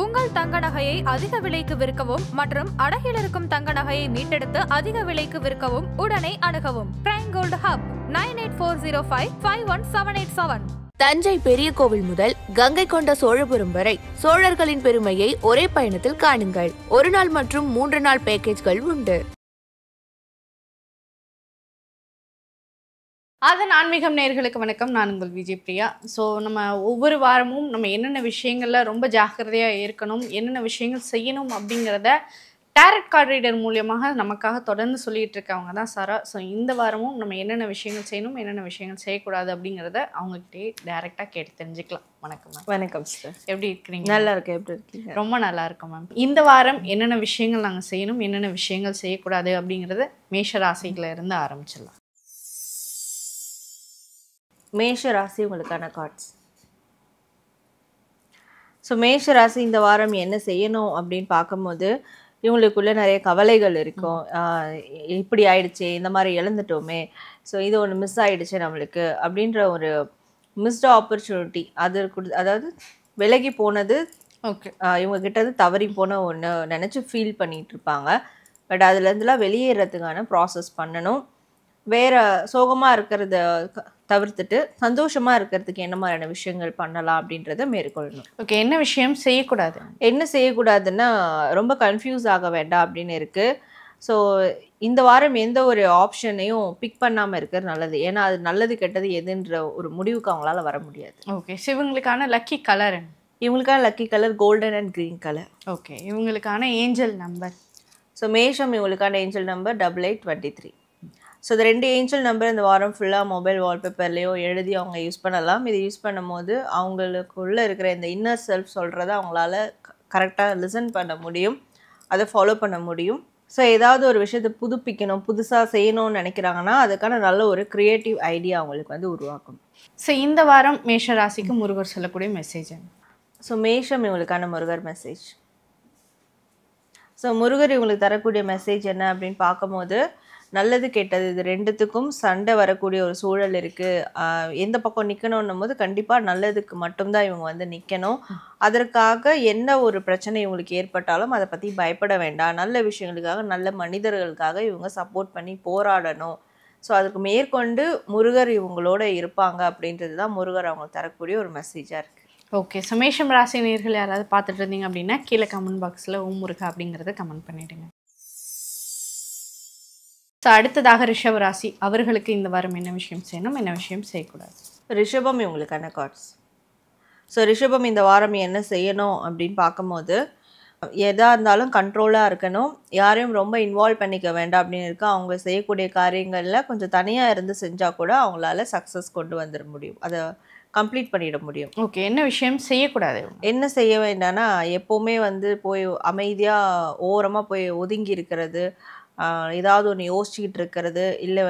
உங்கள் தங்க நகையை அதிக விலைக்கு விற்கவும் மற்றும் அடகில் இருக்கும் தங்க நகையை மீட்டெடுத்து அதிக விலைக்கு விற்கவும் உடனே அணுகவும் பிரைம் கோல்டு ஹப் 9840551787. தஞ்சை பெரிய கோவில் முதல் கங்கை கொண்ட சோழபுரம் வரை சோழர்களின் பெருமையை ஒரே பயணத்தில் காணுங்கள். 1 நாள் மற்றும் 3 நாள் பேக்கேஜ்கள் உண்டு. அதன் ஆன்மீகம் நேயர்களுக்கு வணக்கம். நான் உங்கள் விஜய் பிரியா. ஸோ நம்ம ஒவ்வொரு வாரமும் நம்ம என்னென்ன விஷயங்களில் ரொம்ப ஜாக்கிரதையாக இருக்கணும், என்னென்ன விஷயங்கள் செய்யணும் அப்படிங்கிறத டேரட் கார்ட் ரீடர் மூலியமாக நமக்காக தொடர்ந்து சொல்லிகிட்டு இருக்கவங்க தான் சாரா. ஸோ இந்த வாரமும் நம்ம என்னென்ன விஷயங்கள் செய்யணும், என்னென்ன விஷயங்கள் செய்யக்கூடாது அப்படிங்கிறத அவங்ககிட்டே டேரெக்டாக கேட்டு தெரிஞ்சுக்கலாம். வணக்கம் மேம். வணக்கம் சார். எப்படி இருக்கிறீங்க? நல்லா இருக்கேன். எப்படி இருக்கீங்க? ரொம்ப நல்லா இருக்கும் மேம். இந்த வாரம் என்னென்ன விஷயங்கள் நாங்கள் செய்யணும், என்னென்ன விஷயங்கள் செய்யக்கூடாது அப்படிங்கிறத மேஷ ராசியில இருந்து ஆரம்பிச்சிடலாம். மேஷ ராசி உங்களுக்கான கார்ட்ஸ். ஸோ மேஷ ராசி இந்த வாரம் என்ன செய்யணும் அப்படின்னு பார்க்கும்போது இவங்களுக்குள்ள நிறைய கவலைகள் இருக்கும். இப்படி ஆயிடுச்சு, இந்த மாதிரி இழந்துட்டோமே, ஸோ இது ஒன்று மிஸ் ஆயிடுச்சு நம்மளுக்கு அப்படின்ற ஒரு மிஸ்டு ஆப்பர்ச்சுனிட்டி. அதாவது விலகி போனது, ஓகே, இவங்க கிட்ட தவறி போன ஒன்று நினச்சி ஃபீல் பண்ணிட்டு இருப்பாங்க. பட் அதுலேருந்துலாம் வெளியேறதுக்கான ப்ராசஸ் பண்ணணும். வேற சோகமாக இருக்கிறத தவிர்த்துட்டு சந்தோஷமாக இருக்கிறதுக்கு என்ன மாதிரியான விஷயங்கள் பண்ணலாம் அப்படின்றத மேற்கொள்ளணும். ஓகே, என்ன விஷயம் செய்யக்கூடாது? என்ன செய்யக்கூடாதுன்னா ரொம்ப கன்ஃபியூஸ் ஆக வேண்டாம் அப்படின்னு இருக்குது. ஸோ இந்த வாரம் எந்த ஒரு ஆப்ஷனையும் பிக் பண்ணாமல் இருக்கிறது நல்லது. ஏன்னா அது நல்லது கெட்டது எதுன்ற ஒரு முடிவுக்கு அவங்களால வர முடியாது. ஓகே, ஸோ இவங்களுக்கான லக்கி கலர்? இவங்களுக்கான lucky colour golden and green colour. Okay, இவங்களுக்கான ஏஞ்சல் நம்பர்? ஸோ மேஷம் இவங்களுக்கான ஏஞ்சல் நம்பர் 8823. ஸோ இந்த 2 ஏஞ்சல் நம்பர் இந்த வாரம் ஃபுல்லாக மொபைல் வால்பேப்பர்லேயோ எழுதி அவங்க யூஸ் பண்ணலாம். இது யூஸ் பண்ணும்போது அவங்களுக்குள்ளே இருக்கிற இந்த இன்னர் செல்ஃப் சொல்கிறத அவங்களால கரெக்டாக லிசன் பண்ண முடியும், அதை ஃபாலோ பண்ண முடியும். ஸோ ஏதாவது ஒரு விஷயத்தை புதுப்பிக்கணும், புதுசாக செய்யணும்னு நினைக்கிறாங்கன்னா அதுக்கான நல்ல ஒரு க்ரியேட்டிவ் ஐடியா அவங்களுக்கு உருவாக்கும். ஸோ இந்த வாரம் மேஷ ராசிக்கு முருகர் சொல்லக்கூடிய மெசேஜ்? ஸோ மேஷம் இவங்களுக்கான முருகர் மெசேஜ். ஸோ முருகர் இவங்களுக்கு தரக்கூடிய மெசேஜ் என்ன அப்படின்னு பார்க்கும்போது, நல்லது கெட்டது இது ரெண்டுத்துக்கும் சண்டை வரக்கூடிய ஒரு சூழல் இருக்குது. எந்த பக்கம் நிற்கணுன்னும் போது கண்டிப்பாக நல்லதுக்கு மட்டும்தான் இவங்க நிற்கணும். அதற்காக என்ன ஒரு பிரச்சனை இவங்களுக்கு ஏற்பட்டாலும் அதை பற்றி பயப்பட வேண்டாம். நல்ல விஷயங்களுக்காக, நல்ல மனிதர்களுக்காக இவங்க சப்போர்ட் பண்ணி போராடணும். ஸோ அதுக்கு மேற்கொண்டு முருகர் இவங்களோட இருப்பாங்க அப்படின்றது தான் முருகர் அவங்களுக்கு தரக்கூடிய ஒரு மெசேஜாக இருக்குது. ஓகே, ஸோ மேஷம் ராசி நேயர்கள் யாராவது பார்த்துட்டு இருந்தீங்க அப்படின்னா கீழே கமெண்ட் பாக்ஸில் ஓம் முருகா அப்படிங்கிறத கமெண்ட் பண்ணிவிடுங்க. ஸோ அடுத்ததாக ரிஷப ராசி, அவர்களுக்கு இந்த வாரம் என்ன விஷயம் செய்யணும், என்ன விஷயம் செய்யக்கூடாது? ரிஷபம் இவங்களுக்கான கார்ட்ஸ். ஸோ ரிஷபம் இந்த வாரம் என்ன செய்யணும் அப்படின்னு பார்க்கும்போது, எதாக இருந்தாலும் கண்ட்ரோலாக இருக்கணும், யாரையும் ரொம்ப இன்வால்வ் பண்ணிக்க வேண்டாம் அப்படின்னு இருக்கு. அவங்க செய்யக்கூடிய காரியங்களில் கொஞ்சம் தனியாக இருந்து செஞ்சால் கூட அவங்களால சக்ஸஸ் கொண்டு வந்துட முடியும், அதை கம்ப்ளீட் பண்ணிட முடியும். ஓகே, என்ன விஷயம் செய்யக்கூடாது? என்ன செய்ய வேண்டாம்னா எப்போவுமே போய் அமைதியாக ஓரமாக போய் ஒதுங்கி இருக்கிறது, ஏதாவது ஒன்று யோசிச்சுக்கிட்டு இருக்கிறது, இல்லை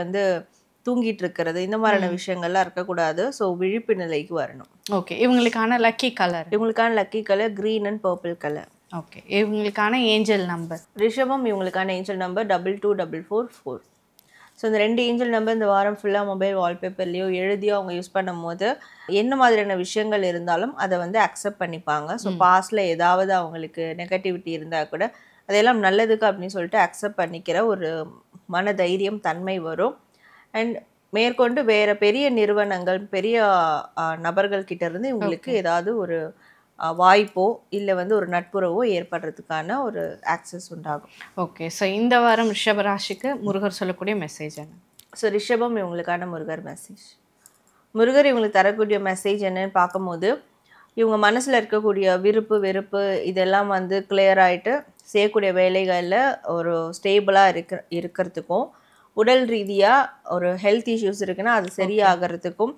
தூங்கிட்டு இருக்கிறது, இந்த மாதிரியான விஷயங்கள்லாம் இருக்கக்கூடாது. ஸோ விழிப்பு நிலைக்கு வரணும். ஓகே, இவங்களுக்கான லக்கி கலர்? இவங்களுக்கான lucky colour green and purple colour. Okay, இவங்களுக்கான ஏஞ்சல் நம்பர்? ரிஷபம் இவங்களுக்கான ஏஞ்சல் நம்பர் 22444. ஸோ இந்த 2 ஏஞ்சல் நம்பர் இந்த வாரம் ஃபுல்லாக மொபைல் வால்பேப்பர்லேயோ எழுதியோ அவங்க யூஸ் பண்ணும் போது என்ன மாதிரியான விஷயங்கள் இருந்தாலும் அதை அக்செப்ட் பண்ணிப்பாங்க. ஸோ பாஸ்டில் ஏதாவது அவங்களுக்கு நெகட்டிவிட்டி இருந்தால் கூட அதையெல்லாம் நல்லதுக்கு அப்படின்னு சொல்லிட்டு அக்செப்ட் பண்ணிக்கிற ஒரு மன தைரியம், தன்மை வரும். அண்ட் மேற்கொண்டு வேறு பெரிய நிறுவனங்கள், பெரிய நபர்கள் கிட்ட இருந்து இவங்களுக்கு ஏதாவது ஒரு வாய்ப்போ இல்லை ஒரு நட்புறவோ ஏற்படுறதுக்கான ஒரு ஆக்சஸ் உண்டாகும். ஓகே, ஸோ இந்த வாரம் ரிஷபராசிக்கு முருகர் சொல்லக்கூடிய மெசேஜ் என்ன? ஸோ ரிஷபம் இவங்களுக்கான முருகர் மெசேஜ். முருகர் இவங்களுக்கு தரக்கூடிய மெசேஜ் என்னன்னு பார்க்கும்போது, இவங்க மனசில் இருக்கக்கூடிய விருப்பு வெறுப்பு இதெல்லாம் கிளியர் ஆகிட்டு செய்யக்கூடிய வேலைகளில் ஒரு ஸ்டேபிளாக இருக்கிறதுக்கும், உடல் ரீதியாக ஒரு ஹெல்த் இஷ்யூஸ் இருக்குன்னா அது சரியாகிறதுக்கும்,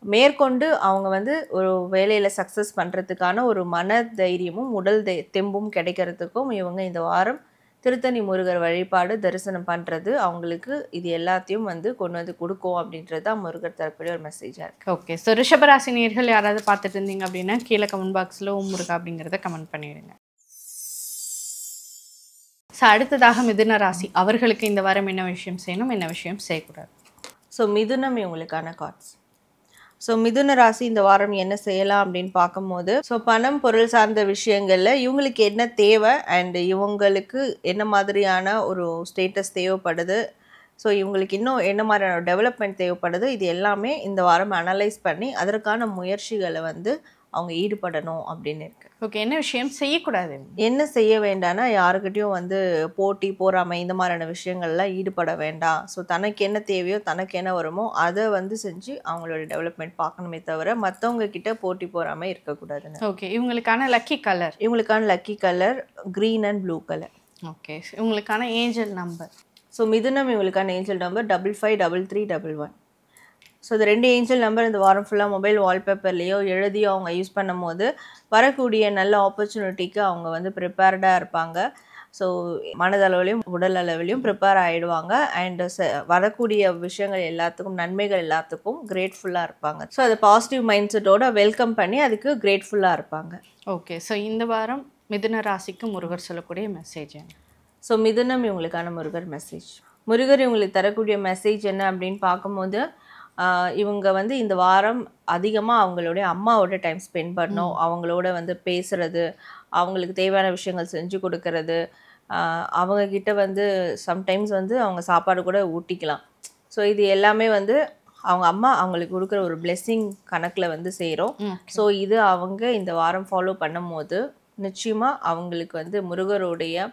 மேற்கொண்டு அவங்க ஒரு வேலையில் சக்ஸஸ் பண்ணுறதுக்கான ஒரு மன தைரியமும் உடல் தெம்பும் கிடைக்கிறதுக்கும் இவங்க இந்த வாரம் திருத்தணி முருகர் வழிபாடு தரிசனம் பண்ணுறது அவங்களுக்கு இது எல்லாத்தையும் கொண்டு கொடுக்கும் அப்படின்றது தான் முருகர் தரக்கூடிய ஒரு மெசேஜாக இருக்குது. ஓகே, ஸோ ரிஷபராசி நேயர்கள் யாராவது பார்த்துட்டு இருந்தீங்க அப்படின்னா கீழே கமெண்ட் பாக்ஸில் ஓம் முருகா அப்படிங்கிறத கமெண்ட் பண்ணிவிடுங்க. ஸோ அடுத்ததாக மிதுன ராசி, அவர்களுக்கு இந்த வாரம் என்ன விஷயம் செய்யணும், என்ன விஷயம் செய்யக்கூடாது? ஸோ மிதுனம் இவங்களுக்கான கார்ட்ஸ். ஸோ மிதுன ராசி இந்த வாரம் என்ன செய்யலாம் அப்படின்னு பார்க்கும்போது, ஸோ பணம் பொருள் சார்ந்த விஷயங்கள்ல இவங்களுக்கு என்ன தேவை அண்ட் இவங்களுக்கு என்ன மாதிரியான ஒரு ஸ்டேட்டஸ் தேவைப்படுது, ஸோ இவங்களுக்கு இன்னும் என்ன மாதிரியான டெவலப்மெண்ட் தேவைப்படுது, இது எல்லாமே இந்த வாரம் அனலைஸ் பண்ணி அதற்கான முயற்சிகளை வந்து அவங்க ஈடுபடணும் அப்படின்னு இருக்கு. ஓகே, என்ன விஷயம் செய்யக்கூடாது? என்ன செய்ய வேண்டாம்னா, யாருக்கிட்டையும் வந்து போட்டி போறாமை இந்த மாதிரியான விஷயங்கள்லாம் ஈடுபட வேண்டாம். ஸோ தனக்கு என்ன தேவையோ தனக்கு என்ன வருமோ அதை வந்து செஞ்சு அவங்களோட டெவலப்மெண்ட் பார்க்கணுமே தவிர மற்றவங்க கிட்ட போட்டி போறாமை இருக்கக்கூடாதுன்னு. ஓகே, இவங்களுக்கான லக்கி கலர்? இவங்களுக்கான lucky colour green and blue colour. Okay, இவங்களுக்கான ஏஞ்சல் நம்பர்? ஸோ மிதுனம் இவங்களுக்கான ஏஞ்சல் நம்பர் 553311. ஸோ இந்த 2 ஏஞ்சல் நம்பர் இந்த வாரம் ஃபுல்லாக மொபைல் வால்பேப்பர்லேயோ எழுதியோ அவங்க யூஸ் பண்ணும் போது வரக்கூடிய நல்ல ஆப்பர்ச்சுனிட்டிக்கு அவங்க வந்து ப்ரிப்பேர்டாக இருப்பாங்க. ஸோ மனதளவுலையும் உடல் அளவிலையும் ப்ரிப்பேர் ஆகிடுவாங்க. அண்ட் வரக்கூடிய விஷயங்கள் எல்லாத்துக்கும் நன்மைகள் எல்லாத்துக்கும் கிரேட்ஃபுல்லாக இருப்பாங்க. ஸோ அதை பாசிட்டிவ் மைண்ட் செட்டோட வெல்கம் பண்ணி அதுக்கு கிரேட்ஃபுல்லாக இருப்பாங்க. ஓகே, ஸோ இந்த வாரம் மிதுன ராசிக்கு முருகர் சொல்லக்கூடிய மெசேஜ்? ஸோ மிதுனம் இவங்களுக்கான முருகர் மெசேஜ். முருகர் இவங்களுக்கு தரக்கூடிய மெசேஜ் என்ன அப்படின்னு பார்க்கும்போது, இவங்க வந்து இந்த வாரம் அதிகமாக அவங்களுடைய அம்மாவோட டைம் ஸ்பெண்ட் பண்ணணும். அவங்களோட வந்து பேசுறது, அவங்களுக்கு தேவையான விஷயங்கள் செஞ்சு கொடுக்கறது, அவங்கக்கிட்ட வந்து சம்டைம்ஸ் வந்து அவங்க சாப்பாடு கூட ஊட்டிக்கலாம். ஸோ இது எல்லாமே வந்து அவங்க அம்மா அவங்களுக்கு கொடுக்குற ஒரு பிளெஸ்ஸிங் கணக்கில் வந்து சேரும். ஸோ இது அவங்க இந்த வாரம் ஃபாலோ பண்ணும் போது நிச்சயமாக அவங்களுக்கு வந்து முருகருடைய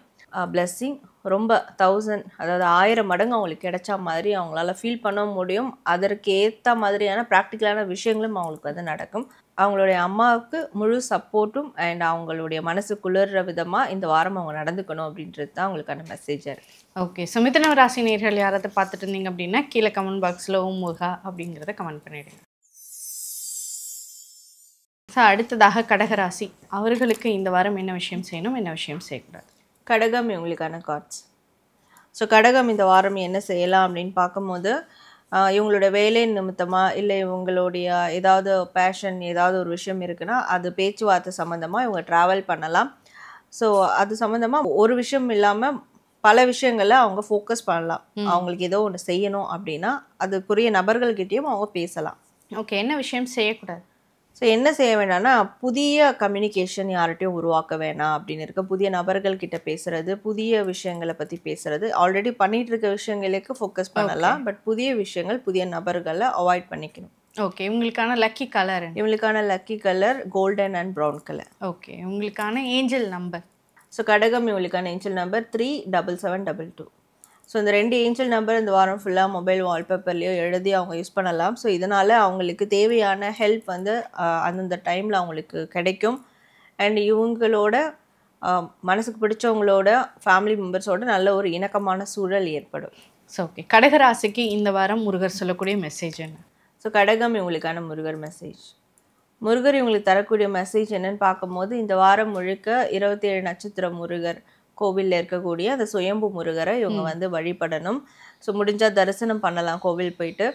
பிளெஸ்ஸிங் ரொம்ப 1000 அதாவது 1000 மடங்கு அவங்களுக்கு கிடைச்சா மாதிரி அவங்களால ஃபீல் பண்ண முடியும். அதற்கு ஏற்ற மாதிரியான ப்ராக்டிக்கலான விஷயங்களும் அவங்களுக்கு வந்து நடக்கும். அவங்களுடைய அம்மாவுக்கு முழு சப்போர்ட்டும் அண்ட் அவங்களுடைய மனசு குளிர்ற விதமாக இந்த வாரம் அவங்க நடந்துக்கணும் அப்படின்றது தான் அவங்களுக்கான மெசேஜாக இருக்குது. ஓகே, ஸோ மிதுன ராசி நேயர்கள் யாராவது பார்த்துட்டு இருந்தீங்க அப்படின்னா கீழே கமெண்ட் பாக்ஸில் ஓம் முருகா அப்படிங்கிறத கமெண்ட் பண்ணிடுங்க. ஸோ அடுத்ததாக கடகராசி, அவர்களுக்கு இந்த வாரம் என்ன விஷயம் செய்யணும், என்ன விஷயம் செய்யக்கூடாது? கடகம் இவங்களுக்கான கார்ட்ஸ். ஸோ கடகம் இந்த வாரம் என்ன செய்யலாம் அப்படின்னு பார்க்கும்போது, இவங்களோட வேலை நிமித்தமாக இல்லை இவங்களுடைய ஏதாவது பேஷன் ஏதாவது ஒரு விஷயம் இருக்குன்னா அது பேச்சுவார்த்தை சம்மந்தமாக இவங்க ட்ராவல் பண்ணலாம். ஸோ அது சம்மந்தமாக ஒரு விஷயம் இல்லாமல் பல விஷயங்களில் அவங்க ஃபோக்கஸ் பண்ணலாம். அவங்களுக்கு ஏதோ ஒன்று செய்யணும் அப்படின்னா அதுக்குரிய நபர்கள்கிட்டையும் அவங்க பேசலாம். ஓகே, என்ன விஷயம் செய்யக்கூடாது? ஸோ என்ன செய்ய வேண்டாம்னா, புதிய கம்யூனிகேஷன் யார்கிட்டையும் உருவாக்க வேணாம் அப்படின்னு இருக்க. புதிய நபர்கள்கிட்ட பேசுறது, புதிய விஷயங்களை பற்றி பேசுறது, ஆல்ரெடி பண்ணிட்டு இருக்க விஷயங்களுக்கு ஃபோக்கஸ் பண்ணலாம். பட் புதிய விஷயங்கள் புதிய நபர்களை அவாய்ட் பண்ணிக்கணும். ஓகே, இவங்களுக்கான லக்கி கலர்? இவங்களுக்கான lucky colour golden and brown colour. Okay, இவங்களுக்கான ஏஞ்சல் நம்பர்? ஸோ கடகம் இவங்களுக்கான ஏஞ்சல் நம்பர் 37722. ஸோ இந்த 2 ஏஞ்சல் நம்பர் இந்த வாரம் ஃபுல்லாக மொபைல் வால்பேப்பர்லேயோ எழுதி அவங்க யூஸ் பண்ணலாம். ஸோ இதனால் அவங்களுக்கு தேவையான ஹெல்ப் வந்து அந்தந்த டைமில் அவங்களுக்கு கிடைக்கும். அண்ட் இவங்களோட மனசுக்கு பிடிச்சவங்களோட ஃபேமிலி மெம்பர்ஸோட நல்ல ஒரு இணக்கமான சூழல் ஏற்படும். ஸோ ஓகே, கடகராசிக்கு இந்த வாரம் முருகர் சொல்லக்கூடிய மெசேஜ் என்ன? ஸோ கடகம் இவங்களுக்கான முருகர் மெசேஜ். முருகர் இவங்களுக்கு தரக்கூடிய மெசேஜ் என்னன்னு பார்க்கும்போது, இந்த வாரம் முழுக்க 27 நட்சத்திர முருகர் கோவிலில் இருக்கக்கூடிய அந்த சுயம்பு முருகரை இவங்க வந்து வழிபடணும். ஸோ முடிஞ்சால் தரிசனம் பண்ணலாம் கோவில் போயிட்டு.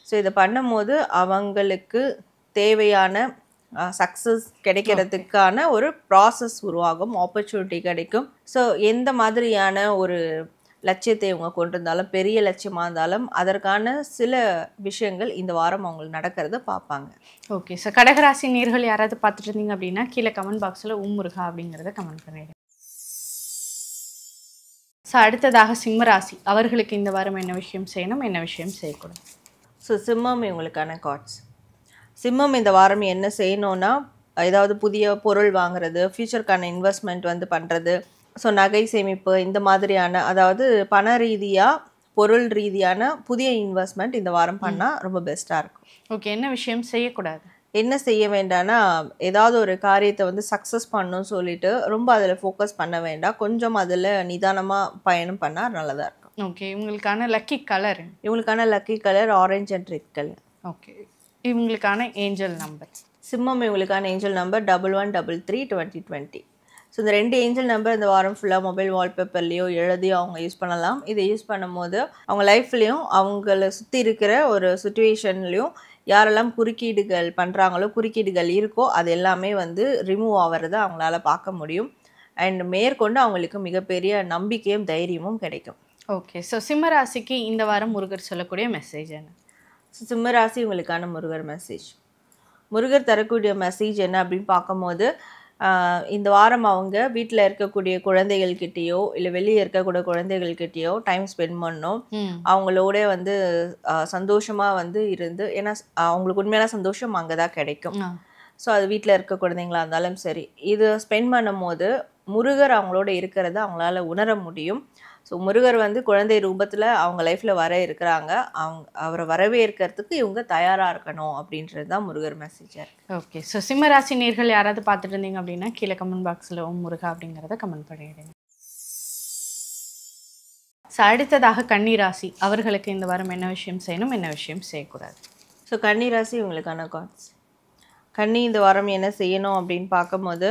ஸோ இதை பண்ணும்போது அவங்களுக்கு தேவையான சக்ஸஸ் கிடைக்கிறதுக்கான ஒரு ப்ராசஸ் உருவாகும், ஆப்பர்ச்சுனிட்டி கிடைக்கும். ஸோ எந்த மாதிரியான ஒரு லட்சியத்தை இவங்க கொண்டிருந்தாலும், பெரிய லட்சியமாக இருந்தாலும் அதற்கான சில விஷயங்கள் இந்த வாரம் அவங்களுக்கு நடக்கிறத பார்ப்பாங்க. ஓகே, ஸோ கடகராசி நேயர்கள் யாராவது பார்த்துட்டு இருந்தீங்க அப்படின்னா கீழே கமெண்ட் பாக்ஸில் ஓம் முருகா அப்படிங்கிறத கமெண்ட் பண்ணிடுங்க. ஸோ அடுத்ததாக சிம்மராசி, அவர்களுக்கு இந்த வாரம் என்ன விஷயம் செய்யணும், என்ன விஷயம் செய்யக்கூடாது? ஸோ சிம்மம் இவங்களுக்கான கார்ட்ஸ். சிம்மம் இந்த வாரம் என்ன செய்யணும்னா, ஏதாவது புதிய பொருள் வாங்குறது, ஃபியூச்சருக்கான இன்வெஸ்ட்மெண்ட் வந்து பண்ணுறது, ஸோ நகை சேமிப்பு இந்த மாதிரியான அதாவது பண ரீதியாக பொருள் ரீதியான புதிய இன்வெஸ்ட்மெண்ட் இந்த வாரம் பண்ணால் ரொம்ப பெஸ்ட்டாக இருக்கும். ஓகே, என்ன விஷயம் செய்யக்கூடாது? என்ன செய்ய வேண்டாம்னா, ஏதாவது ஒரு காரியத்தை வந்து சக்ஸஸ் பண்ணணும்னு சொல்லிட்டு ரொம்ப அதில் ஃபோக்கஸ் பண்ண வேண்டாம். கொஞ்சம் அதில் நிதானமாக பயணம் பண்ணால் நல்லதாக இருக்கும். ஓகே, இவங்களுக்கான லக்கி கலர்? இவங்களுக்கான lucky colour orange and red colour. Okay, இவங்களுக்கான ஏஞ்சல் நம்பர்? சிம்மம் இவங்களுக்கான ஏஞ்சல் நம்பர் 11332020. ஸோ இந்த 2 ஏஞ்சல் நம்பர் இந்த வாரம் ஃபுல்லாக மொபைல் வால்பேப்பர்லேயோ எழுதியோ அவங்க யூஸ் பண்ணலாம். இதை யூஸ் பண்ணும்போது அவங்க லைஃப்லேயும் அவங்கள சுற்றி இருக்கிற ஒரு சுச்சுவேஷன்லேயும் யாரெல்லாம் குறுக்கீடுகள் பண்ணுறாங்களோ, குறுக்கீடுகள் இருக்கோ அது எல்லாமே வந்து ரிமூவ் ஆகிறத அவங்களால பார்க்க முடியும். அண்ட் மேற்கொண்டு அவங்களுக்கு மிகப்பெரிய நம்பிக்கையும் தைரியமும் கிடைக்கும். ஓகே, ஸோ சிம்மராசிக்கு இந்த வாரம் முருகர் சொல்லக்கூடிய மெசேஜ் என்ன? சிம்மராசி இவங்களுக்கான முருகர் மெசேஜ். முருகர் தரக்கூடிய மெசேஜ் என்ன அப்படின்னு பார்க்கும்போது இந்த வாரம் அவங்க வீட்டில் இருக்கக்கூடிய குழந்தைகள்கிட்டயோ இல்லை வெளியே இருக்கக்கூடிய குழந்தைகள்கிட்டயோ டைம் ஸ்பெண்ட் பண்ணணும். அவங்களோட வந்து சந்தோஷமாக வந்து இருந்து, ஏன்னா அவங்களுக்கு உண்மையான சந்தோஷம் அங்கே தான் கிடைக்கும். ஸோ அது வீட்டில் இருக்க குழந்தைங்களா இருந்தாலும் சரி, இது ஸ்பெண்ட் பண்ணும் போது முருகர் அவங்களோட இருக்கிறத அவங்களால உணர முடியும். ஸோ முருகர் வந்து குழந்தை ரூபத்தில் அவங்க லைஃப்பில் வர இருக்கிறாங்க. அவரை வரவேற்கிறதுக்கு இவங்க தயாராக இருக்கணும் அப்படின்றது தான் முருகர் மெசேஜாக இருக்குது. ஓகே. ஸோ சிம்மராசி நேர்கள் யாராவது பார்த்துட்டு இருந்தீங்க அப்படின்னா கீழே கமெண்ட் பாக்ஸில் ஓம் முருகா அப்படிங்கிறத கமெண்ட் பண்ணிடுங்க. ஸோ அடுத்ததாக கன்னிராசி, அவர்களுக்கு இந்த வாரம் என்ன விஷயம் செய்யணும், என்ன விஷயம் செய்யக்கூடாது? ஸோ கன்னிராசி உங்களுக்கான கார்ட்ஸ். கன்னி இந்த வாரம் என்ன செய்யணும் அப்படின்னு பார்க்கும்போது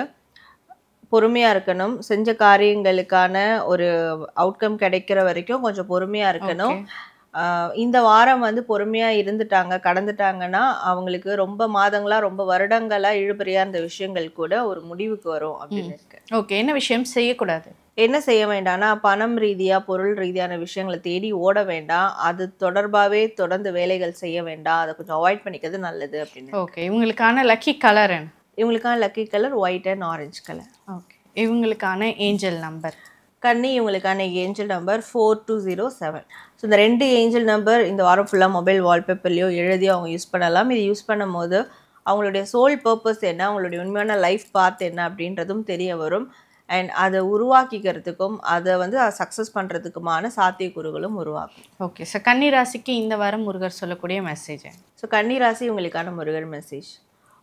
பொறுமையாக இருக்கணும். செஞ்ச காரியங்களுக்கான ஒரு அவுட்கம் கிடைக்கிற வரைக்கும் கொஞ்சம் பொறுமையாக இருக்கணும். இந்த வாரம் வந்து பொறுமையாக இருந்துட்டாங்க, கடந்துட்டாங்கன்னா அவங்களுக்கு ரொம்ப மாதங்களாக ரொம்ப வருடங்களாக இழுபறியாக இருந்த விஷயங்கள் கூட ஒரு முடிவுக்கு வரும் அப்படின்னு இருக்கு. ஓகே. என்ன விஷயம் செய்யக்கூடாது? என்ன செய்ய வேண்டாம்னா பணம் ரீதியாக பொருள் ரீதியான விஷயங்களை தேடி ஓட வேண்டாம். அது தொடர்பாகவே தொடர்ந்து வேலைகள் செய்ய வேண்டாம். அதை கொஞ்சம் அவாய்ட் பண்ணிக்கிறது நல்லது அப்படின்னு. ஓகே. இவங்களுக்கான லக்கி கலர் என்ன? இவங்களுக்கான lucky colour white and orange colour. Okay. இவங்களுக்கான ஏஞ்சல் நம்பர்? கன்னி இவங்களுக்கான ஏஞ்சல் நம்பர் 4207. ஸோ இந்த 2 ஏஞ்சல் நம்பர் இந்த வாரம் ஃபுல்லாக மொபைல் வால்பேப்பர்லையோ எழுதி அவங்க யூஸ் பண்ணலாம். இது யூஸ் பண்ணும் போது அவங்களுடைய சோல் பர்பஸ் என்ன, அவங்களுடைய உண்மையான லைஃப் பாத் என்ன அப்படின்றதும் தெரிய வரும். அண்ட் அதை உருவாக்கிக்கிறதுக்கும் அதை வந்து சக்ஸஸ் பண்ணுறதுக்குமான சாத்தியக்கூறுகளும் உருவாக்கும். ஓகே. ஸோ கன்னிராசிக்கு இந்த வாரம் முருகர் சொல்லக்கூடிய மெசேஜ்? ஸோ கன்னிராசி இவங்களுக்கான முருகர் மெசேஜ்.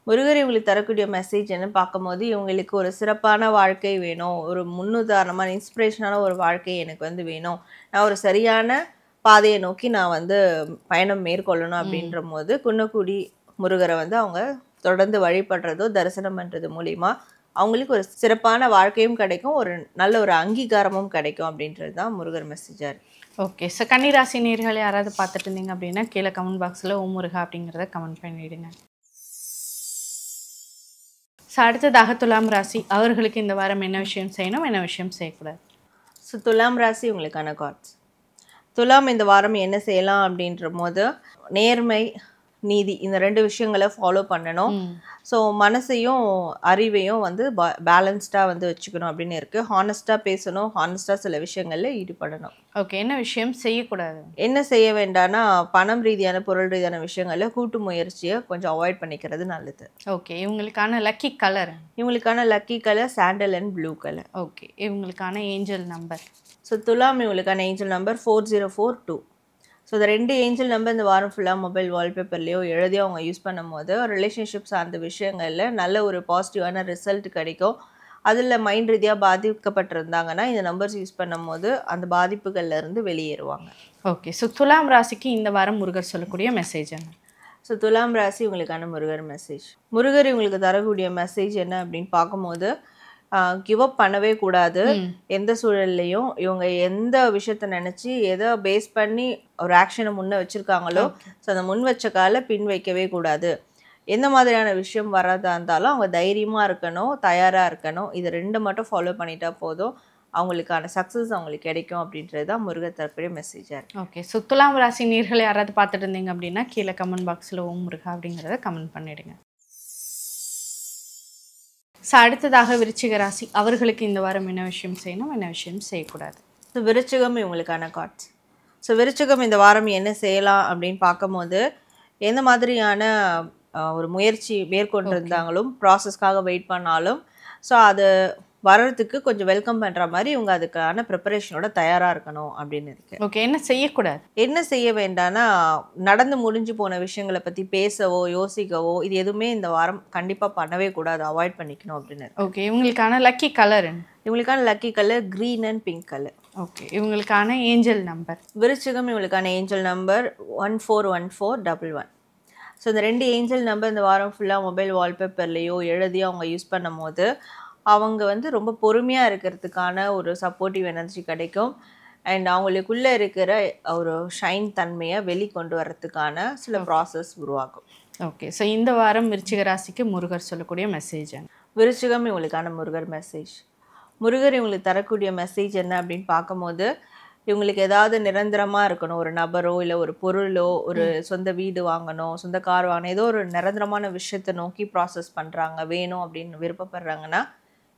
முருகர் இவங்களுக்கு தரக்கூடிய மெசேஜ் என்ன பார்க்கும்போது இவங்களுக்கு ஒரு சிறப்பான வாழ்க்கை வேணும், ஒரு முன்னுதாரணமான இன்ஸ்பிரேஷனான ஒரு வாழ்க்கை எனக்கு வந்து வேணும், நான் ஒரு சரியான பாதையை நோக்கி நான் வந்து பயணம் மேற்கொள்ளணும் அப்படின்ற போது குன்னக்குடி முருகரை வந்து அவங்க தொடர்ந்து வழிபடுறதோ தரிசனம் பண்ணுறது மூலிமா அவங்களுக்கு ஒரு சிறப்பான வாழ்க்கையும் கிடைக்கும், ஒரு நல்ல ஒரு அங்கீகாரமும் கிடைக்கும் அப்படின்றது தான் முருகர் மெசேஜாக இருக்குது. ஓகே. ஸோ கன்னிராசி நேர்கள் யாராவது பார்த்துட்டு இருந்தீங்க அப்படின்னா கீழே கமெண்ட் பாக்ஸில் ஓம் முருகா அப்படிங்கிறத கமெண்ட் பண்ணிவிடுங்க. ஸோ அடுத்ததாக துலாம் ராசி, அவர்களுக்கு இந்த வாரம் என்ன விஷயம் செய்யணும், என்ன விஷயம் செய்யக்கூடாது? ஸோ துலாம் ராசி உங்களுக்கான கார்ட்ஸ். துலாம் இந்த வாரம் என்ன செய்யலாம் அப்படின்ற போது நேர்மை நீதி இந்த 2 விஷயங்களை ஃபாலோ பண்ணணும். ஸோ மனசையும் அறிவையும் வந்து பேலன்ஸ்டாக வந்து வச்சுக்கணும் அப்படின்னு இருக்குது. ஹானஸ்ட்டாக பேசணும், ஹானஸ்ட்டாக சில விஷயங்களில் ஈடுபடணும். ஓகே. என்ன விஷயம் செய்யக்கூடாது? என்ன செய்ய வேண்டாம்னா பணம் ரீதியான பொருள் ரீதியான விஷயங்களில் கூட்டு முயற்சியை கொஞ்சம் அவாய்ட் பண்ணிக்கிறது நல்லது. ஓகே. இவங்களுக்கான லக்கி கலர்? இவங்களுக்கான lucky colour sandal and blue colour. Okay. இவங்களுக்கான ஏஞ்சல் நம்பர்? ஸோ துலாம் இவங்களுக்கான ஏஞ்சல் நம்பர் 4042. ஸோ இந்த 2 ஏஞ்சல் நம்பர் இந்த வாரம் ஃபுல்லாக மொபைல் வால்பேப்பர்லேயோ எழுதி அவங்க யூஸ் பண்ணும் போது ரிலேஷன்ஷிப் சார்ந்த விஷயங்களில் நல்ல ஒரு பாசிட்டிவான ரிசல்ட் கிடைக்கும். அதில் மைண்ட் ரீதியாக பாதிக்கப்பட்டிருந்தாங்கன்னா இந்த நம்பர்ஸ் யூஸ் பண்ணும் போது அந்த பாதிப்புகள்லேருந்து வெளியேறுவாங்க. ஓகே. ஸோ துலாம் ராசிக்கு இந்த வாரம் முருகர் சொல்லக்கூடிய மெசேஜ் என்ன? ஸோ துலாம் ராசி உங்களுக்கான முருகர் மெசேஜ். முருகர் இவங்களுக்கு தரக்கூடிய மெசேஜ் என்ன அப்படின்னு பார்க்கும்போது கிவ் அப் பண்ணவே கூடாது. எந்த சூழல்லையும் இவங்க எந்த விஷயத்த நினச்சி எதை பேஸ் பண்ணி ஒரு ஆக்ஷனை முன்ன வச்சுருக்காங்களோ ஸோ அந்த முன் வச்ச காலை பின் வைக்கவே கூடாது. எந்த மாதிரியான விஷயம் வர்றதா இருந்தாலும் அவங்க தைரியமாக இருக்கணும், தயாராக இருக்கணும். இது 2 மட்டும் ஃபாலோ பண்ணிட்டா போதும், அவங்களுக்கான சக்ஸஸ் அவங்களுக்கு கிடைக்கும் அப்படின்றது தான் முருகர் தரக்கூடிய மெசேஜாக இருக்குது. ஓகே. ஸோ துலாம் ராசி நேர்கள் யாராவது பார்த்துட்டு இருந்தீங்க அப்படின்னா கீழே கமெண்ட் பாக்ஸில் ஓம் முருகா அப்படிங்கிறத கமெண்ட் பண்ணிவிடுங்க. ஸோ அடுத்ததாக விருச்சிக ராசி, அவர்களுக்கு இந்த வாரம் என்ன விஷயம் செய்யணும், என்ன விஷயம் செய்யக்கூடாது? ஸோ விருச்சிகம் இவங்களுக்கான கார்ட்ஸ். ஸோ விருச்சிகம் இந்த வாரம் என்ன செய்யலாம் அப்படின்னு பார்க்கும்போது எந்த மாதிரியான ஒரு முயற்சி மேற்கொண்டிருந்தாங்களும் ப்ராசஸ்க்காக வெயிட் பண்ணாலும் ஸோ அது வர்றதுக்கு கொஞ்சம் வெல்கம் பண்ணுற மாதிரி இவங்க அதுக்கான ப்ரிப்பரேஷனோட தயாராக இருக்கணும் அப்படின்னு இருக்கு. ஓகே. என்ன செய்யக்கூடாது? என்ன செய்ய வேண்டாம்னா நடந்து முடிஞ்சு போன விஷயங்களை பற்றி பேசவோ யோசிக்கவோ இது எதுவுமே இந்த வாரம் கண்டிப்பாக பண்ணவே கூடாது, அவாய்ட் பண்ணிக்கணும் அப்படின்னு. ஓகே. இவங்களுக்கான லக்கி கலர்? இவங்களுக்கான lucky colour green and pink colour. Okay. இவங்களுக்கான ஏஞ்சல் நம்பர்? விருச்சிகம் இவங்களுக்கான ஏஞ்சல் நம்பர் 141411. ஸோ இந்த 2 ஏஞ்சல் நம்பர் இந்த வாரம் ஃபுல்லாக மொபைல் வால்பேப்பர்லேயோ எழுதியோ அவங்க யூஸ் பண்ணும் போது அவங்க வந்து ரொம்ப பொறுமையாக இருக்கிறதுக்கான ஒரு சப்போர்ட்டிவ் எனர்ஜி கிடைக்கும். அண்ட் அவங்களுக்குள்ளே இருக்கிற ஒரு ஷைன் தன்மையை வெளிக்கொண்டு வர்றதுக்கான சில ப்ராசஸ் உருவாகும். ஓகே. ஸோ இந்த வாரம் விருச்சிக ராசிக்கு முருகர் சொல்லக்கூடிய மெசேஜ்? விருச்சிகம் இவங்களுக்கான முருகர் மெசேஜ். முருகர் இவங்களுக்கு தரக்கூடிய மெசேஜ் என்ன அப்படின்னு பார்க்கும்போது இவங்களுக்கு ஏதாவது நிரந்தரமாக இருக்கணும், ஒரு நபரோ இல்லை ஒரு பொருளோ, ஒரு சொந்த வீடு வாங்கணும், சொந்த கார் வாங்கணும், ஏதோ ஒரு நிரந்தரமான விஷயத்தை நோக்கி ப்ராசஸ் பண்ணுறாங்க, வேணும் அப்படின்னு விருப்பப்படுறாங்கன்னா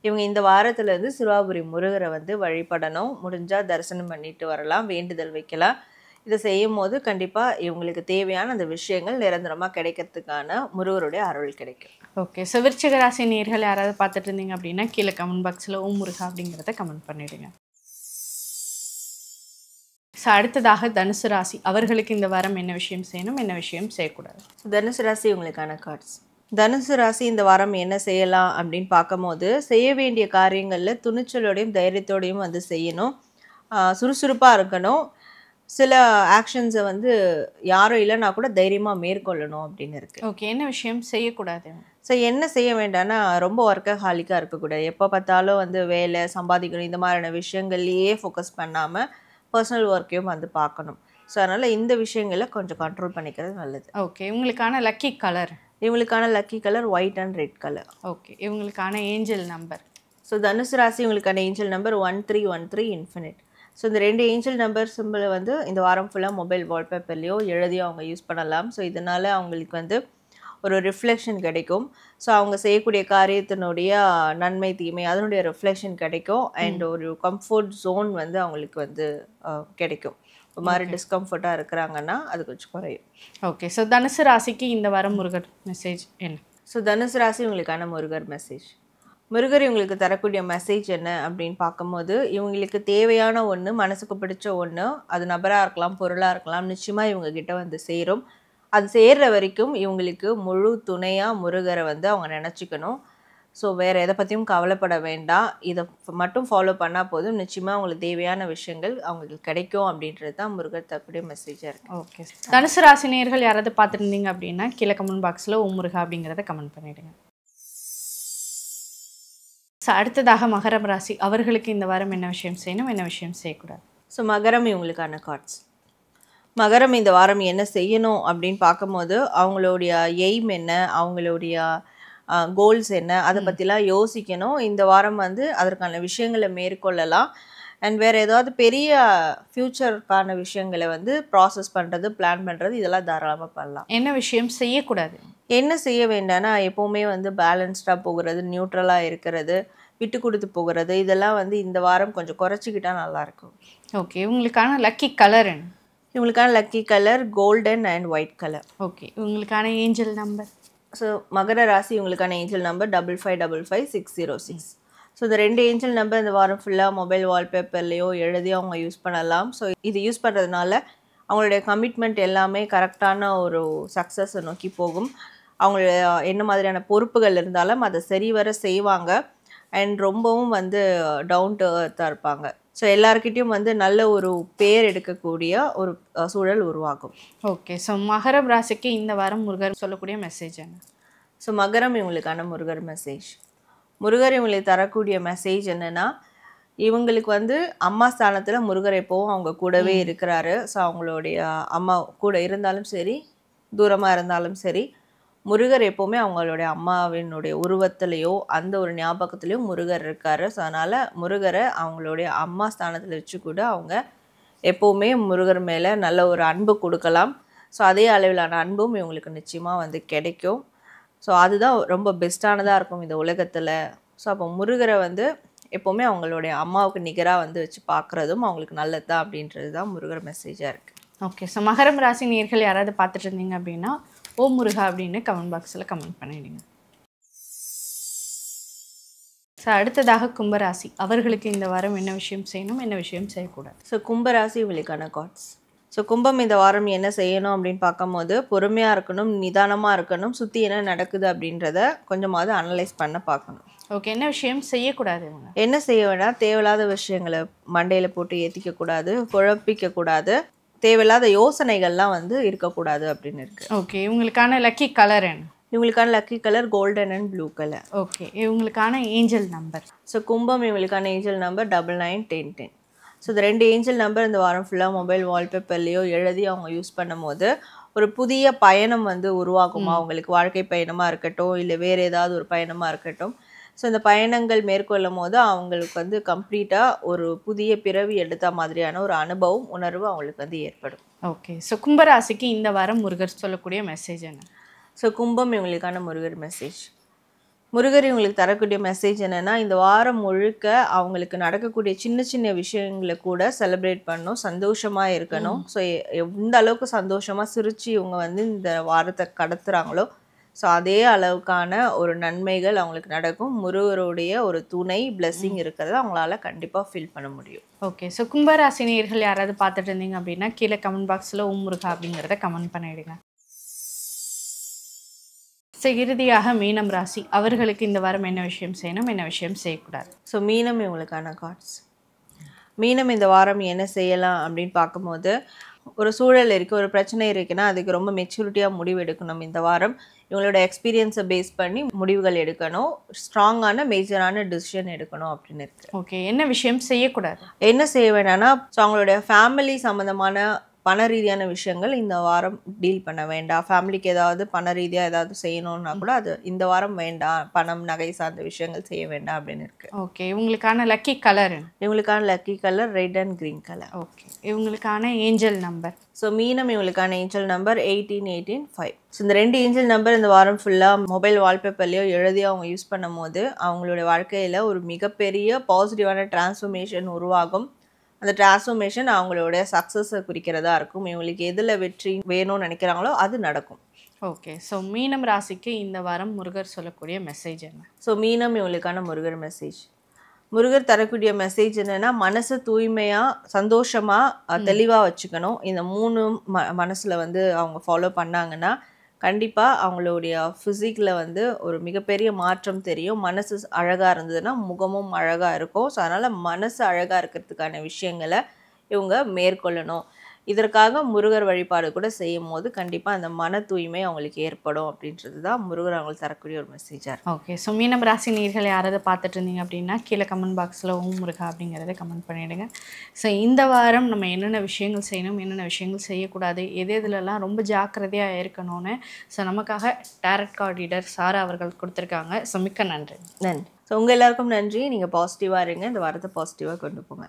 இவங்க இந்த வாரத்துலேருந்து சிறுவாபுரி முருகரை வந்து வழிபடணும். முடிஞ்சால் தரிசனம் பண்ணிட்டு வரலாம், வேண்டுதல் வைக்கலாம். இதை செய்யும் போது கண்டிப்பாக இவங்களுக்கு தேவையான அந்த விஷயங்கள் நிரந்தரமாக கிடைக்கிறதுக்கான முருகருடைய அருள் கிடைக்கும். ஓகே. ஸோ விருச்சிக ராசி நேயர்கள் யாராவது பார்த்துட்டு இருந்தீங்க அப்படின்னா கீழே கமெண்ட் பாக்ஸில் ஓம் முருகா அப்படிங்கிறத கமெண்ட் பண்ணிவிடுங்க. ஸோ அடுத்ததாக தனுசு ராசி, அவர்களுக்கு இந்த வாரம் என்ன விஷயம் செய்யணும், என்ன விஷயம் செய்யக்கூடாது? தனுசு ராசி உங்களுக்கான கார்ட்ஸ். தனுசு ராசி இந்த வாரம் என்ன செய்யலாம் அப்படின்னு பார்க்கும்போது, செய்ய வேண்டிய காரியங்களில் துணிச்சலோடையும் தைரியத்தோடையும் வந்து செய்யணும். சுறுசுறுப்பாக இருக்கணும். சில ஆக்ஷன்ஸை வந்து யாரும் இல்லைன்னா கூட தைரியமாக மேற்கொள்ளணும் அப்படின்னு இருக்குது. ஓகே. என்ன விஷயம் செய்யக்கூடாது? ஸோ என்ன செய்ய வேண்டாம்னா, ரொம்ப ஒர்க்கஹாலிக்காக இருக்கக்கூடாது. எப்போ பார்த்தாலும் வந்து வேலை சம்பாதிக்கணும் இந்த மாதிரியான விஷயங்கள்லேயே ஃபோக்கஸ் பண்ணாமல் பர்சனல் ஒர்க்கையும் வந்து பார்க்கணும். ஸோ அதனால் இந்த விஷயங்களை கொஞ்சம் கண்ட்ரோல் பண்ணிக்கிறது நல்லது. ஓகே. இவங்களுக்கான லக்கி கலர்? இவங்களுக்கான lucky colour white and red colour. Okay. இவங்களுக்கான ஏஞ்சல் நம்பர்? ஸோ தனுசு ராசி இவங்களுக்கான ஏஞ்சல் நம்பர் 1313 இன்ஃபினிட். ஸோ இந்த 2 ஏஞ்சல் நம்பர் சிம்பிளை வந்து இந்த வாரம் ஃபுல்லாக மொபைல் வால்பேப்பர்லேயோ எழுதியோ அவங்க யூஸ் பண்ணலாம். ஸோ இதனால் அவங்களுக்கு வந்து ஒரு ரிஃப்ளெக்ஷன் கிடைக்கும். ஸோ அவங்க செய்யக்கூடிய காரியத்தினுடைய நன்மை தீமை அதனுடைய ரிஃப்ளெக்ஷன் கிடைக்கும். அண்ட் ஒரு கம்ஃபர்ட் ஜோன் வந்து அவங்களுக்கு வந்து கிடைக்கும். ஒரு மாதிரி டிஸ்கம்ஃபர்ட்டாக இருக்கிறாங்கன்னா அது கொஞ்சம் குறையும். ஓகே. ஸோ தனுசு ராசிக்கு இந்த வாரம் முருகர் மெசேஜ் என்ன? ஸோ தனுசு ராசி இவங்களுக்கான முருகர் மெசேஜ். முருகர் இவங்களுக்கு தரக்கூடிய மெசேஜ் என்ன அப்படின்னு பார்க்கும்போது, இவங்களுக்கு தேவையான ஒன்று, மனசுக்கு பிடிச்ச ஒன்று, அது நபராக இருக்கலாம், பொருளாக இருக்கலாம், நிச்சயமாக இவங்க கிட்ட வந்து சேரும். அது சேர்ற வரைக்கும் இவங்களுக்கு முழு துணையாக முருகரை வந்து அவங்க நினச்சிக்கணும். ஸோ வேறு எதை பற்றியும் கவலைப்பட வேண்டாம். இதை மட்டும் ஃபாலோ பண்ணால் போதும். நிச்சயமாக அவங்களுக்கு தேவையான விஷயங்கள் அவங்களுக்கு கிடைக்கும் அப்படின்றது தான் முருகர் தரக்கூடிய மெசேஜாக இருக்குது. ஓகே. தனுசு ராசி நேயர்கள் யாராவது பார்த்துருந்தீங்க அப்படின்னா கீழே கமெண்ட் பாக்ஸில் ஓம் முருகா அப்படிங்கிறத கமெண்ட் பண்ணிவிடுங்க. ஸோ அடுத்ததாக மகரம் ராசி, அவர்களுக்கு இந்த வாரம் என்ன விஷயம் செய்யணும், என்ன விஷயம் செய்யக்கூடாது? ஸோ மகரம் இவங்களுக்கான கார்ட்ஸ். மகரம் இந்த வாரம் என்ன செய்யணும் அப்படின்னு பார்க்கும்போது, அவங்களுடைய எய்ம் என்ன, அவங்களுடைய கோல்ஸ் என்ன, அதை பற்றிலாம் யோசிக்கணும். இந்த வாரம் வந்து அதற்கான விஷயங்களை மேற்கொள்ளலாம். அண்ட் வேறு ஏதாவது பெரிய ஃப்யூச்சருக்கான விஷயங்களை வந்து ப்ராசஸ் பண்ணுறது, பிளான் பண்ணுறது, இதெல்லாம் தாராளமாக பண்ணலாம். என்ன விஷயம் செய்யக்கூடாது? என்ன செய்ய வேண்டாம்னா, எப்போவுமே வந்து பேலன்ஸ்டாக போகிறது, நியூட்ரலாக இருக்கிறது, விட்டு கொடுத்து போகிறது, இதெல்லாம் வந்து இந்த வாரம் கொஞ்சம் குறைச்சிக்கிட்டால் நல்லாயிருக்கும். ஓகே. இவங்களுக்கான லக்கி கலர் என்ன? இவங்களுக்கான lucky colour golden and white colour. Okay. இவங்களுக்கான ஏஞ்சல் நம்பர்? ஸோ மகர ராசி இவங்களுக்கான ஏஞ்சல் நம்பர் 55555606. ஸோ இந்த 2 ஏஞ்சல் நம்பர் இந்த வாரம் ஃபுல்லாக மொபைல் வால்பேப்பர்லேயோ எழுதி அவங்க யூஸ் பண்ணலாம். ஸோ இது யூஸ் பண்ணுறதுனால அவங்களுடைய கமிட்மெண்ட் எல்லாமே கரெக்டான ஒரு சக்ஸஸை நோக்கி போகும். அவங்களுடைய என்ன மாதிரியான பொறுப்புகள் இருந்தாலும் அதை சரிவர செய்வாங்க. அண்ட் ரொம்பவும் வந்து டவுன் டு எர்த்தாக இருப்பாங்க. ஸோ எல்லாருக்கிட்டையும் வந்து நல்ல ஒரு பேர் எடுக்கக்கூடிய ஒரு சூழல் உருவாகும். ஓகே. ஸோ மகரம் ராசிக்கு இந்த வாரம் முருகர் சொல்லக்கூடிய மெசேஜ் என்ன? ஸோ மகரம் இவங்களுக்கான முருகர் மெசேஜ். முருகர் இவங்களுக்கு தரக்கூடிய மெசேஜ் என்னென்னா, இவங்களுக்கு வந்து அம்மா ஸ்தானத்தில் முருகர் எப்போவும் அவங்க கூடவே இருக்கிறாரு. ஸோ அவங்களுடைய அம்மா கூட இருந்தாலும் சரி, தூரமாக இருந்தாலும் சரி, முருகர் எப்போவுமே அவங்களுடைய அம்மாவினுடைய உருவத்திலையோ அந்த ஒரு ஞாபகத்துலேயோ முருகர் இருக்கார். ஸோ அதனால் முருகரை அவங்களுடைய அம்மா ஸ்தானத்தில் வச்சு கூட அவங்க எப்போவுமே முருகர் மேலே நல்ல ஒரு அன்பு கொடுக்கலாம். ஸோ அதே அளவிலான அன்பும் இவங்களுக்கு நிச்சயமாக வந்து கிடைக்கும். ஸோ அதுதான் ரொம்ப பெஸ்ட்டானதாக இருக்கும் இந்த உலகத்தில். ஸோ அப்போ முருகரை வந்து எப்போவுமே அவங்களுடைய அம்மாவுக்கு நிகராக வந்து வச்சு பார்க்குறதும் அவங்களுக்கு நல்லது தான் அப்படின்றது தான் முருகர் மெசேஜாக இருக்குது. ஓகே. ஸோ மகரம் ராசி நேயர்கள் யாராவது பார்த்துட்டு இருந்தீங்க அப்படின்னா ஓம் முருகா அப்படின்னு கமெண்ட் பாக்ஸில் கமெண்ட் பண்ணிடுங்க. ஸோ அடுத்ததாக கும்பராசி, அவர்களுக்கு இந்த வாரம் என்ன விஷயம் செய்யணும், என்ன விஷயம் செய்யக்கூடாது? ஸோ கும்பராசி இவங்களுக்கான கார்ட்ஸ். ஸோ கும்பம் இந்த வாரம் என்ன செய்யணும் அப்படின்னு பார்க்கும்போது, பொறுமையாக இருக்கணும், நிதானமாக இருக்கணும், சுற்றி என்ன நடக்குது அப்படின்றத கொஞ்சமாவது அனலைஸ் பண்ண பார்க்கணும். ஓகே. என்ன விஷயம் செய்யக்கூடாது? இவங்க என்ன செய்ய வேண்டாம், தேவையில்லாத விஷயங்களை மண்டையில் போட்டு ஏற்றிக்கக்கூடாது, குழப்பிக்கக்கூடாது, தேவையில்லாத யோசனைகள்லாம் வந்து இருக்கக்கூடாது அப்படின்னு இருக்குது. ஓகே. இவங்களுக்கான லக்கி கலர் என்ன? இவங்களுக்கான lucky colour golden and blue colour. Okay. இவங்களுக்கான ஏஞ்சல் நம்பர்? ஸோ கும்பம் இவங்களுக்கான ஏஞ்சல் நம்பர் 991010. ஸோ இந்த 2 ஏஞ்சல் நம்பர் இந்த வாரம் ஃபுல்லாக மொபைல் வால்பேப்பர்லேயோ எழுதி அவங்க யூஸ் பண்ணும்போது ஒரு புதிய பயணம் வந்து உருவாகுமா அவங்களுக்கு, வாழ்க்கை பயணமாக இருக்கட்டும் இல்லை வேறு ஏதாவது ஒரு பயணமாக இருக்கட்டும். ஸோ இந்த பயணங்கள் மேற்கொள்ளும் போது அவங்களுக்கு வந்து கம்ப்ளீட்டாக ஒரு புதிய பிறவி எடுத்த மாதிரியான ஒரு அனுபவம் உணர்வு அவங்களுக்கு வந்து ஏற்படும். ஓகே. ஸோ கும்பராசிக்கு இந்த வாரம் முருகர் சொல்லக்கூடிய மெசேஜ் என்ன? ஸோ கும்பம் இவங்களுக்கான முருகர் மெசேஜ். முருகர் இவங்களுக்கு தரக்கூடிய மெசேஜ் என்னென்னா, இந்த வாரம் முழுக்க அவங்களுக்கு நடக்கக்கூடிய சின்ன சின்ன விஷயங்களை கூட செலிப்ரேட் பண்ணணும், சந்தோஷமாக இருக்கணும். ஸோ எந்த அளவுக்கு சந்தோஷமாக சிரித்து இவங்க வந்து இந்த வாரத்தை கடத்துகிறாங்களோ ஸோ அதே அளவுக்கான ஒரு நன்மைகள் அவங்களுக்கு நடக்கும். முருகருடைய ஒரு துணை பிளெஸ்ஸிங் இருக்கிறத அவங்களால கண்டிப்பாக ஃபீல் பண்ண முடியும். ஓகே. ஸோ கும்பராசி நேயர்கள் யாராவது பார்த்துட்டு இருந்தீங்க அப்படின்னா கீழே கமெண்ட் பாக்ஸில் முருகா அப்படிங்கிறத கமெண்ட் பண்ணிவிடுங்க. ஸோ இறுதியாக மீனம் ராசி அவர்களுக்கு இந்த வாரம் என்ன விஷயம் செய்யணும், என்ன விஷயம் செய்யக்கூடாது? ஸோ மீனம் இவங்களுக்கான கார்ட்ஸ். மீனம் இந்த வாரம் என்ன செய்யலாம் அப்படின்னு பார்க்கும்போது, ஒரு சூழல் இருக்குது, ஒரு பிரச்சனை இருக்குன்னா அதுக்கு ரொம்ப மெச்சூரிட்டியாக முடிவு எடுக்கணும். இந்த வாரம் இவங்களோட எக்ஸ்பீரியன்ஸை பேஸ் பண்ணி முடிவுகள் எடுக்கணும், ஸ்ட்ராங்கான மேஜரான டிசிஷன் எடுக்கணும் அப்படின்னு இருக்குது. ஓகே. என்ன விஷயம் செய்யக்கூடாது? என்ன செய்ய வேண்டாம்னா, ஸோ அவங்களுடைய ஃபேமிலி சம்மந்தமான பண ரீதியான விஷயங்கள் இந்த வாரம் டீல் பண்ண வேண்டாம். ஃபேமிலிக்கு ஏதாவது பண ரீதியாக ஏதாவது செய்யணும்னா கூட அது இந்த வாரம் வேண்டாம். பணம் நகை சார்ந்த விஷயங்கள் செய்ய வேண்டாம் அப்படின்னு இருக்கு. ஓகே. இவங்களுக்கான லக்கி கலர்? இவங்களுக்கான lucky colour red and green colour. Okay. இவங்களுக்கான ஏஞ்சல் நம்பர்? ஸோ மீனம் இவங்களுக்கான ஏஞ்சல் நம்பர் 1818-5. ஸோ இந்த 2 ஏஞ்சல் நம்பர் இந்த வாரம் ஃபுல்லாக மொபைல் வால்பேப்பர்லையோ எழுதி அவங்க யூஸ் பண்ணும் போது அவங்களுடைய வாழ்க்கையில் ஒரு மிகப்பெரிய பாசிட்டிவான டிரான்ஸ்ஃபர்மேஷன் உருவாகும். அந்த டிரான்ஸ்ஃபர்மேஷன் அவங்களோட சக்ஸஸை குறிக்கிறதா இருக்கும். இவங்களுக்கு எதில் வெற்றி வேணும்னு நினைக்கிறாங்களோ அது நடக்கும். ஓகே. ஸோ மீனம் ராசிக்கு இந்த வாரம் முருகர் சொல்லக்கூடிய மெசேஜ் என்ன? ஸோ மீனம் இவங்களுக்கான முருகர் மெசேஜ். முருகர் தரக்கூடிய மெசேஜ் என்னென்னா, மனசை தூய்மையாக சந்தோஷமாக தெளிவாக வச்சுக்கணும். இந்த 3 மனசில் வந்து அவங்க ஃபாலோ பண்ணாங்கன்னா கண்டிப்பாக அவங்களுடைய ஃபிசிக்கில் வந்து ஒரு மிகப்பெரிய மாற்றம் தெரியும். மனசு அழகாக இருந்ததுன்னா முகமும் அழகாக இருக்கும். ஸோ அதனால் மனசு அழகாக இருக்கிறதுக்கான விஷயங்களை இவங்க மேற்கொள்ளணும். இதற்காக முருகர் வழிபாடு கூட செய்யும் போது கண்டிப்பாக அந்த மன தூய்மை அவங்களுக்கு ஏற்படும் அப்படின்றது தான் முருகர் அவங்களுக்கு தரக்கூடிய ஒரு மெசேஜாக. ஓகே. ஸோ மீனம் ராசி நேயர்கள் யாராவது பார்த்துட்டு இருந்தீங்க அப்படின்னா கீழே கமெண்ட் பாக்ஸில் முருகா அப்படிங்கிறத கமெண்ட் பண்ணிவிடுங்க. ஸோ இந்த வாரம் நம்ம என்னென்ன விஷயங்கள் செய்யணும், என்னென்ன விஷயங்கள் செய்யக்கூடாது, எதுலலாம் ரொம்ப ஜாக்கிரதையாக இருக்கணும்னு ஸோ நமக்காக டாரட் கார்ட் ரீடர் சாரா அவர்கள் கொடுத்துருக்காங்க. ஸோ மிக்க நன்றி. நன்றி. ஸோ உங்கள் எல்லாருக்கும் நன்றி. நீங்கள் பாசிட்டிவாக இருங்க, இந்த வாரத்தை பாசிட்டிவாக கொண்டு போங்க.